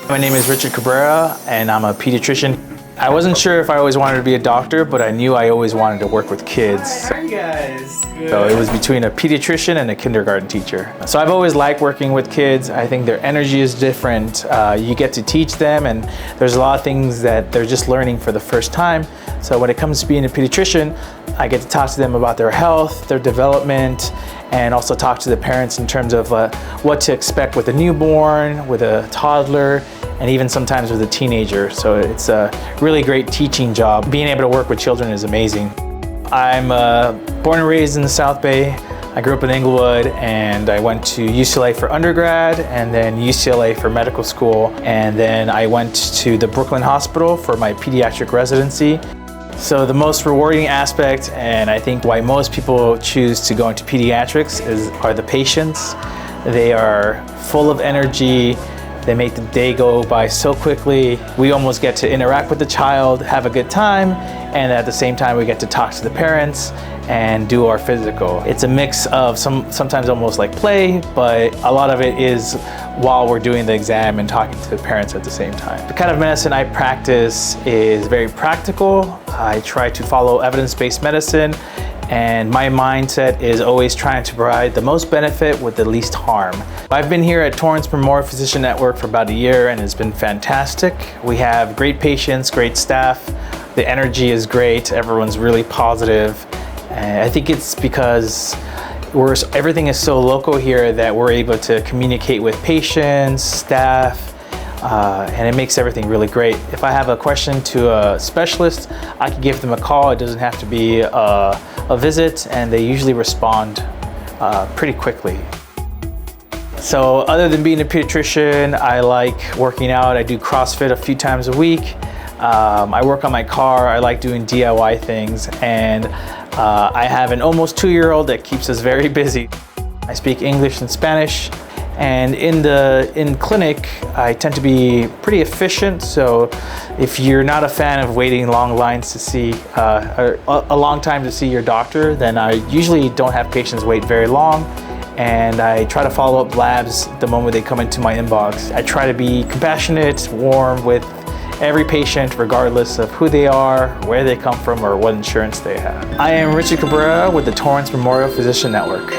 My name is Richard Cabrera, and I'm a pediatrician. I wasn't sure if I always wanted to be a doctor, but I knew I always wanted to work with kids. Hi, how are you guys? Good. So it was between a pediatrician and a kindergarten teacher. So I've always liked working with kids. I think their energy is different. You get to teach them, and there's a lot of things that they're just learning for the first time. So when it comes to being a pediatrician, I get to talk to them about their health, their development, and also talk to the parents in terms of what to expect with a newborn, with a toddler, and even sometimes with a teenager. So it's a really great teaching job. Being able to work with children is amazing. I'm born and raised in the South Bay. I grew up in Inglewood, and I went to UCLA for undergrad and then UCLA for medical school. And then I went to the Brooklyn Hospital for my pediatric residency. So the most rewarding aspect, and I think why most people choose to go into pediatrics, are the patients. They are full of energy. They make the day go by so quickly. We almost get to interact with the child, have a good time, and at the same time we get to talk to the parents and do our physical. It's a mix of sometimes almost like play, but a lot of it is while we're doing the exam and talking to the parents at the same time. The kind of medicine I practice is very practical. I try to follow evidence-based medicine, and my mindset is always trying to provide the most benefit with the least harm. I've been here at Torrance Memorial Physician Network for about a year, and it's been fantastic. We have great patients, great staff. The energy is great. Everyone's really positive. And I think it's because everything is so local here that we're able to communicate with patients, staff, and it makes everything really great. If I have a question to a specialist, I can give them a call. It doesn't have to be a visit, and they usually respond pretty quickly. So other than being a pediatrician, I like working out. I do CrossFit a few times a week. I work on my car. I like doing DIY things, and I have an almost 2-year-old that keeps us very busy. I speak English and Spanish, and in clinic, I tend to be pretty efficient. So if you're not a fan of waiting long lines to see, a long time to see your doctor, then I usually don't have patients wait very long. And I try to follow up labs the moment they come into my inbox. I try to be compassionate, warm with every patient, regardless of who they are, where they come from, or what insurance they have. I am Richard Cabrera with the Torrance Memorial Physician Network.